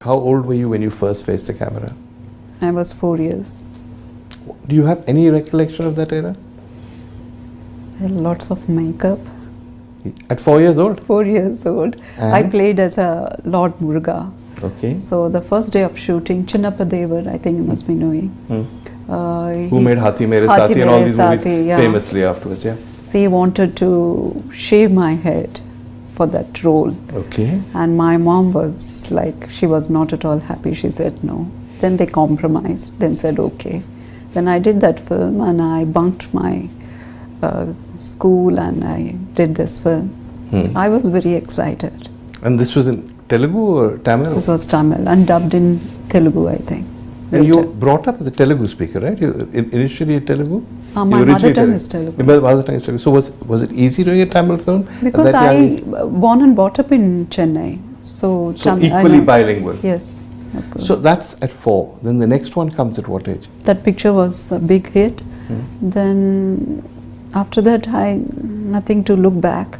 How old were you when you first faced the camera? I was 4 years. Do you have any recollection of that era? I had lots of makeup. At 4 years old? 4 years old. And? I played as a Lord Muruga. Okay. So the first day of shooting, Chinnappa Devar, I think you must be knowing. Who made Hathi Mere Saathi and all these movies famously afterwards, yeah. So he wanted to shave my head for that role. Okay. And my mom was like, she was not at all happy. She said no. Then they compromised, then said okay. Then I did that film and I bunked my school and I did this film. I was very excited. And this was in Telugu or Tamil? This was Tamil and dubbed in Telugu, I think. And you were brought up as a Telugu speaker, right? You initially a Telugu? My mother tongue is Telugu. Your mother tongue is Telugu. So was it easy doing a Tamil film? Because I born and brought up in Chennai. So equally bilingual? Yes, of course. So that's at 4. Then the next one comes at what age? That picture was a big hit. Then after that, nothing to look back.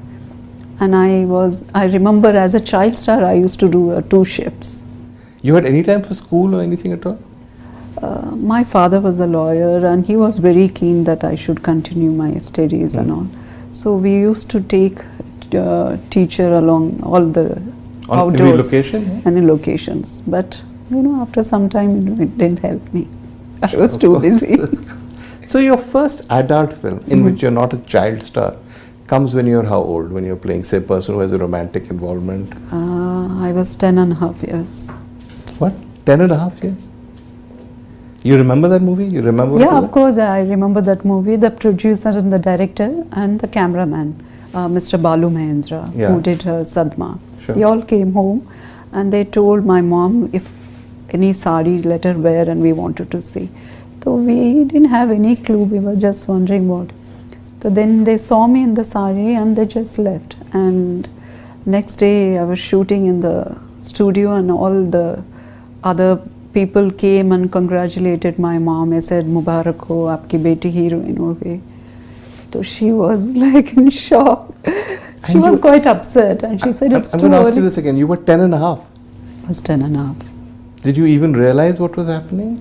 And I remember as a child star, I used to do 2 shifts. You had any time for school or anything at all? My father was a lawyer and he was very keen that I should continue my studies and all. So we used to take teacher along all the outdoors. Any location? Any locations. But, after some time, it didn't help me. I was too busy. So your first adult film in which you're not a child star comes when you're how old? When you're playing, say, a person who has a romantic involvement? I was 10.5 years. What? 10.5 years? You remember that movie? You remember? Yeah, of course, I remember that movie. The producer and the director and the cameraman, Mr. Balu Mahendra, who did Sadma. Sure. They all came home and they told my mom if any sari, let her wear, and we wanted to see. So we didn't have any clue. We were just wondering what. So then they saw me in the sari and they just left. And next day I was shooting in the studio and all the other people came and congratulated my mom. I said, Mubarak ho, aapki beti heroine ho gayi. So she was like in shock. She was quite upset and she said, it's too early. I'm going to ask you this again. You were 10.5. I was 10.5. Did you even realize what was happening?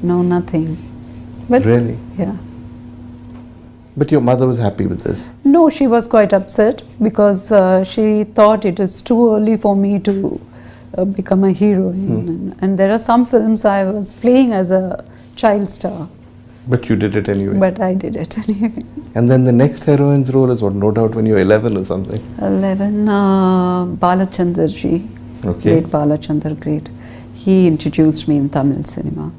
No, nothing. But really? Yeah. But your mother was happy with this? No, she was quite upset because she thought it is too early for me to become a heroine. And there are some films I was playing as a child star. But you did it anyway? But I did it anyway. And then the next heroine's role is what? No doubt when you're 11 or something? 11, Balachandar ji. Okay. Great Balachandar, great. He introduced me in Tamil cinema.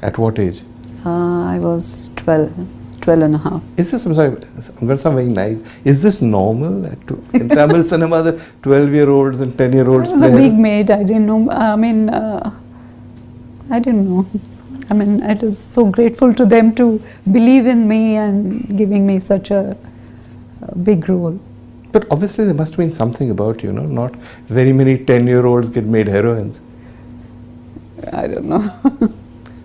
At what age? I was 12.5. Is this, I'm sorry, I'm going to sound very naive. Is this normal in Tamil cinema that 12-year-olds and 10-year-olds play? I was a big maid. I didn't know. I didn't know. I was so grateful to them to believe in me and giving me such a big role. But obviously there must have been something about you, no? Not very many 10-year-olds get made heroines. I don't know.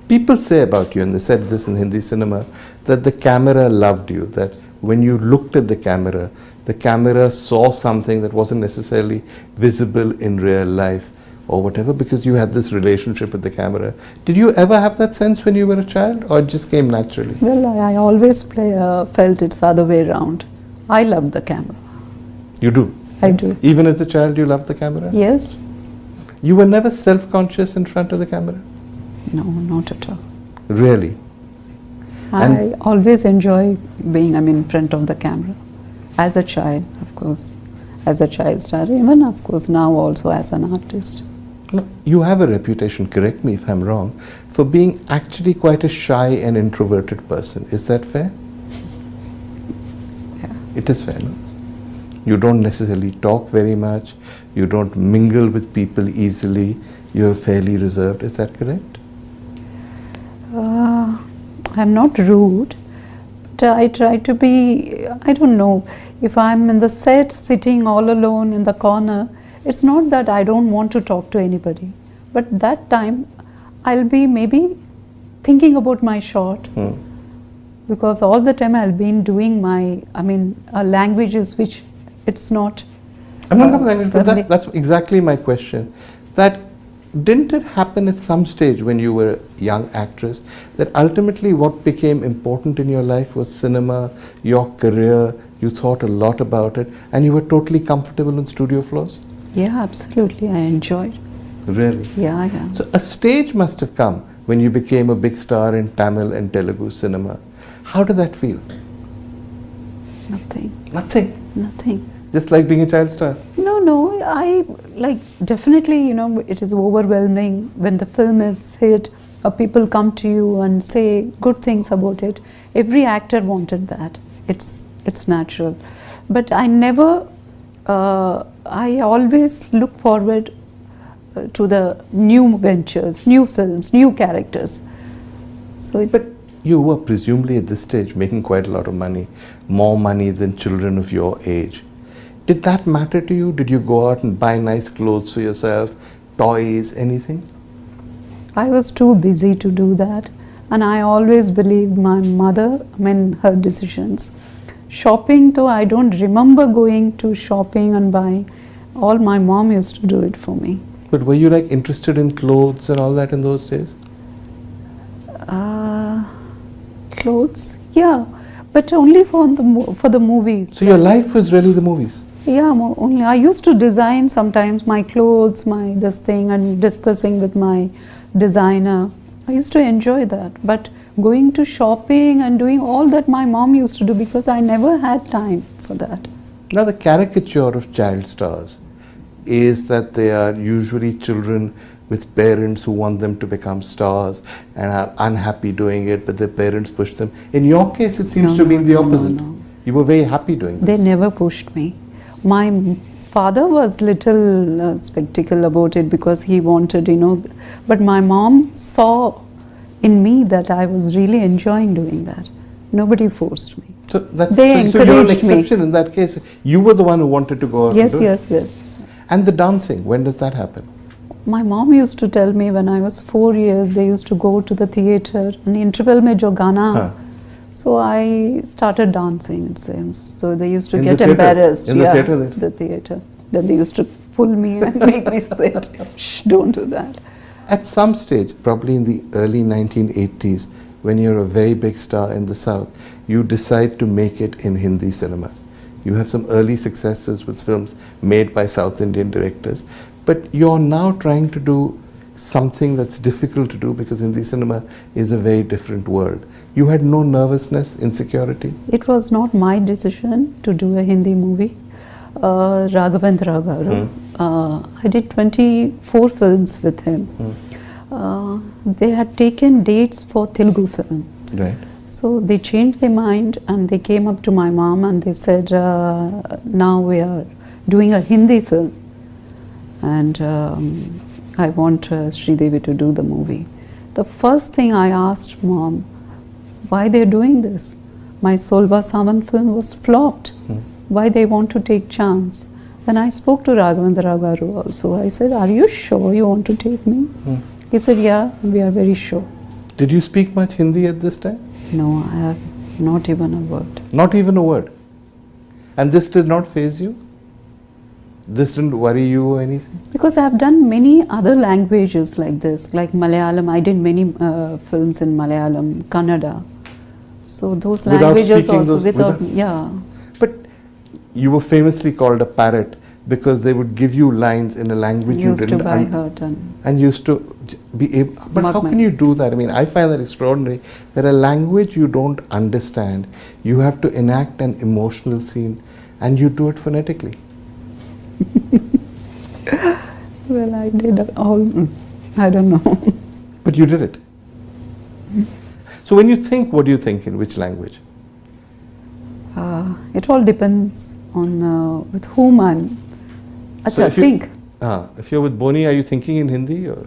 People say about you, and they said this in Hindi cinema, that the camera loved you, that when you looked at the camera saw something that wasn't necessarily visible in real life or whatever, because you had this relationship with the camera. Did you ever have that sense when you were a child, or it just came naturally? Well, I always felt it's the other way around. I loved the camera. You do? I do. Even as a child you loved the camera? Yes. You were never self-conscious in front of the camera? No, not at all. Really? I always enjoy being in front of the camera. As a child, of course. As a child star. Even, of course, now also as an artist. No, you have a reputation, correct me if I'm wrong, for being actually quite a shy and introverted person. Is that fair? Yeah. It is fair, no? You don't necessarily talk very much. You don't mingle with people easily. You're fairly reserved. Is that correct? I'm not rude, but I try to be, I don't know, if I'm in the set sitting all alone in the corner, it's not that I don't want to talk to anybody, but that time I'll be maybe thinking about my shot, because all the time I've been doing my, languages which it's not. I'm not talking language, but that's exactly my question. That didn't it happen at some stage when you were a young actress that ultimately what became important in your life was cinema, your career, you thought a lot about it, and you were totally comfortable on studio floors? Yeah, absolutely. I enjoyed. Really? Yeah, yeah. So a stage must have come when you became a big star in Tamil and Telugu cinema. How did that feel? Nothing. Nothing. Nothing. Just like being a child star. No, I like definitely, it is overwhelming when the film is hit or people come to you and say good things about it. Every actor wanted that. It's natural. But I never, I always look forward to the new ventures, new films, new characters. So But you were presumably at this stage making quite a lot of money, more money than children of your age. Did that matter to you? Did you go out and buy nice clothes for yourself, toys, anything? I was too busy to do that, and I always believed my mother, her decisions. Shopping though, I don't remember going to shopping and buying. All my mom used to do it for me. But were you like interested in clothes and all that in those days? Clothes, yeah, but only for the movies. So your life was really the movies? Yeah, only I used to design sometimes my clothes, my this thing, and discussing with my designer. I used to enjoy that, but going to shopping and doing all that my mom used to do because I never had time for that. Now the caricature of child stars is that they are usually children with parents who want them to become stars and are unhappy doing it, but their parents push them. In your case, it seems to have been the opposite. No. You were very happy doing this. They never pushed me. My father was little skeptical about it because he wanted, but my mom saw in me that I was really enjoying doing that. Nobody forced me. So They so you're an encouraged me. exception in that case. You were the one who wanted to go out Yes, and do yes, it. yes. And the dancing, when does that happen? My mom used to tell me when I was 4 years, they used to go to the theatre and interval mein jo gana. Huh. So I started dancing, it seems. So they used to In get the theatre? embarrassed. In the theatre there? The theatre. Then they used to pull me and make me sit. Shh, don't do that. At some stage, probably in the early 1980s, when you're a very big star in the South, you decide to make it in Hindi cinema. You have some early successes with films made by South Indian directors, but you're now trying to do something that's difficult to do because Hindi cinema is a very different world. You had no nervousness, insecurity? It was not my decision to do a Hindi movie. Raghavendra Garu. I did 24 films with him. They had taken dates for Telugu film. Right. So they changed their mind and they came up to my mom and they said, now we are doing a Hindi film and I want Sri Devi to do the movie. The first thing I asked mom, why they're doing this? My Solva Savan film was flopped. Why they want to take chance? Then I spoke to Raghavendra Garu also. I said, are you sure you want to take me? He said, yeah, we are very sure. Did you speak much Hindi at this time? No, I have not even a word. Not even a word? And this did not faze you? This didn't worry you or anything? Because I have done many other languages like this, like Malayalam. I did many films in Malayalam, Kannada. So those languages also without, yeah. But you were famously called a parrot because they would give you lines in a language you Used didn't to buy heart and used to be able. But how Mug can you do that? I mean, I find that extraordinary. That a language you don't understand, you have to enact an emotional scene, and you do it phonetically. Well, I did all, I don't know. But you did it. So when you think, what do you think in which language? It all depends on with whom I'm. So Acha, think. If you're with Boni, are you thinking in Hindi or?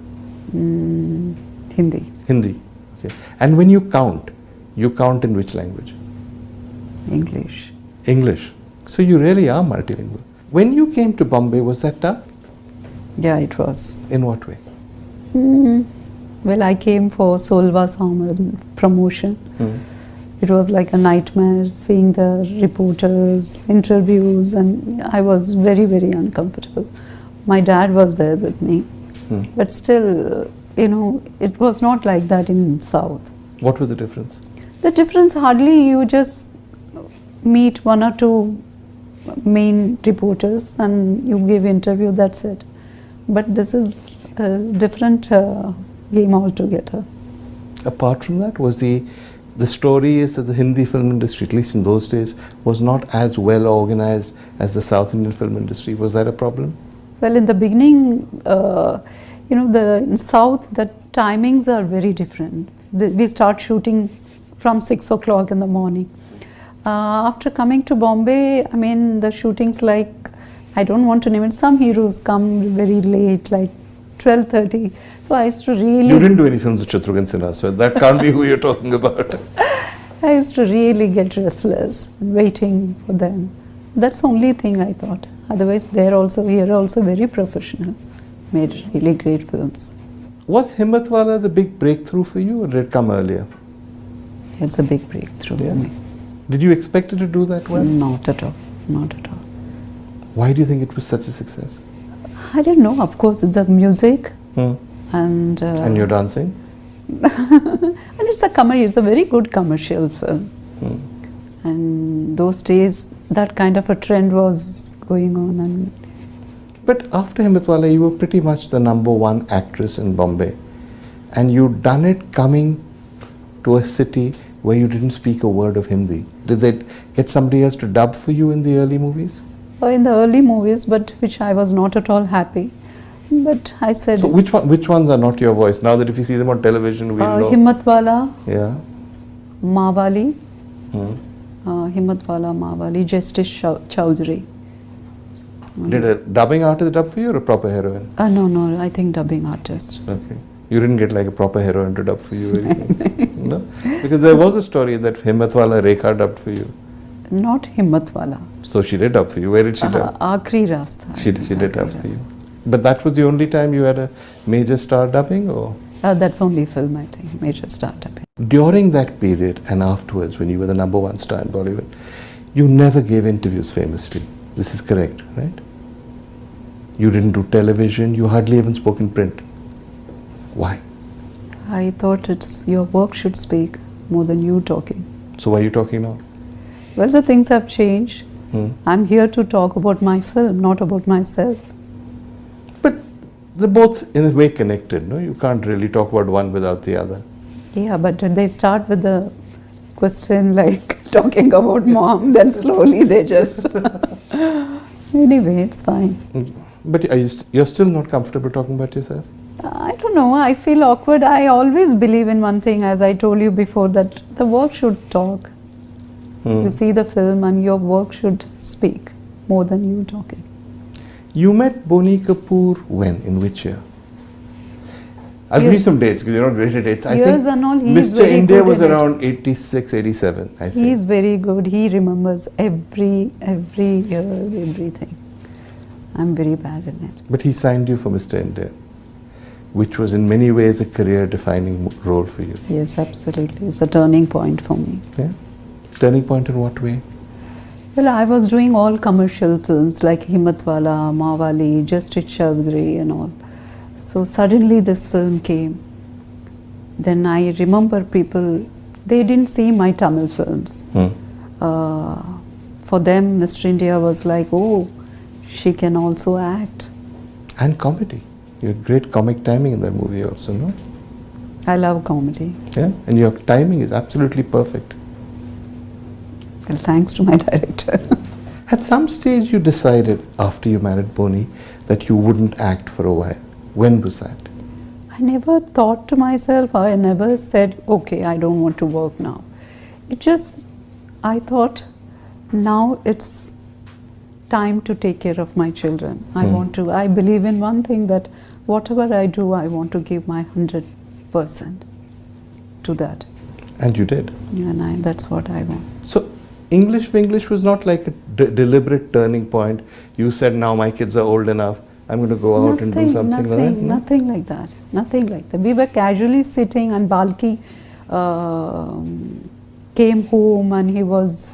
Hindi. Hindi. Okay. And when you count in which language? English. English. So you really are multilingual. When you came to Bombay, was that tough? Yeah, it was. In what way? Well, I came for Solva Samal promotion. It was like a nightmare seeing the reporters, interviews, and I was very, very uncomfortable. My dad was there with me. But still, it was not like that in South. What was the difference? The difference, hardly you just meet one or two main reporters and you give interview, that's it. But this is a different game altogether. Apart from that, was the story is that the Hindi film industry, at least in those days, was not as well organized as the South Indian film industry. Was that a problem? Well, in the beginning, in South, the timings are very different. We start shooting from 6 o'clock in the morning. After coming to Bombay, the shootings, like, I don't want to name it, some heroes come very late, like 12:30. So I used to really... You didn't do any films with Shatrughan Sinha, so that can't be who you're talking about. I used to really get restless waiting for them. That's the only thing I thought. Otherwise, here also very professional. Made really great films. Was Himmatwala the big breakthrough for you, or did it come earlier? It's a big breakthrough for me. Did you expect it to do that well? Not at all. Not at all. Why do you think it was such a success? I don't know. Of course, it's the music and you're dancing. And it's a very good commercial film. And those days, that kind of a trend was going on. But after Himmatwala, you were pretty much the #1 actress in Bombay, and you'd done it coming to a city where you didn't speak a word of Hindi. Did they get somebody else to dub for you in the early movies? In the early movies, but which I was not at all happy. But I said... So which ones are not your voice? Now that if you see them on television, we'll know. Himmatwala, Yeah. Mawali, Himmatwala, Mawali, Justice Chowdhury. Did a dubbing artist dub for you or a proper heroine? No, I think dubbing artist. Okay. You didn't get like a proper heroine to dub for you or anything? No? Because there was a story that Himmatwala Rekha dubbed for you. Not Himmatwala. So she did dub for you. Where did she dub? Aakhri Rasta. She did dub for you. But that was the only time you had a major star dubbing, or? That's only film, I think, major star dubbing. During that period and afterwards, when you were the #1 star in Bollywood, you never gave interviews famously. This is correct, right? You didn't do television, you hardly even spoke in print. Why? I thought your work should speak more than you talking. So why are you talking now? Well, the things have changed. I'm here to talk about my film, not about myself. But they're both in a way connected, no? You can't really talk about one without the other. Yeah, but they start with the question like talking about mom, then slowly they just... Anyway, it's fine. But you're still not comfortable talking about yourself? I don't know, I feel awkward. I always believe in one thing, as I told you before, that the work should talk. You see the film and your work should speak more than you talking. You met Boni Kapoor when? In which year? I'll give you some dates because you're not great at dates. I Years think and all, he is Mr. very India good was in it. around 86, 87, I think. He is very good. He remembers every year, everything. I'm very bad in it. But he signed you for Mr. India, which was in many ways a career-defining role for you. Yes, absolutely. It's a turning point for me. Yeah? Turning point in what way? Well, I was doing all commercial films like Himmatwala, Mawali, Justice Chowdhury and all. So suddenly this film came. Then I remember people, they didn't see my Tamil films. For them, Mr. India was like, oh, she can also act. And comedy. You had great comic timing in that movie also, no? I love comedy. Yeah? And your timing is absolutely perfect. Well, thanks to my director. At some stage you decided, after you married Boni, that you wouldn't act for a while. When was that? I never thought to myself, I never said, okay, I don't want to work now. It just, I thought, now it's time to take care of my children. I believe in one thing, that whatever I do, I want to give my 100% to that. And you did. And that's what I want. So, English for English was not like a deliberate turning point. You said, now my kids are old enough, I'm going to go out and do something like that? No? Nothing like that. Nothing like that. We were casually sitting and Balki came home and he was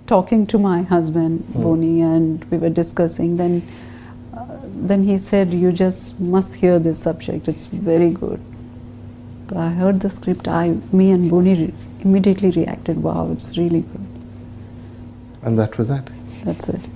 talking to my husband, Boni, and we were discussing. Then then he said, you just must hear this subject, it's very good. So I heard the script, me and Boni immediately reacted, wow, it's really good. And that was that. That's it.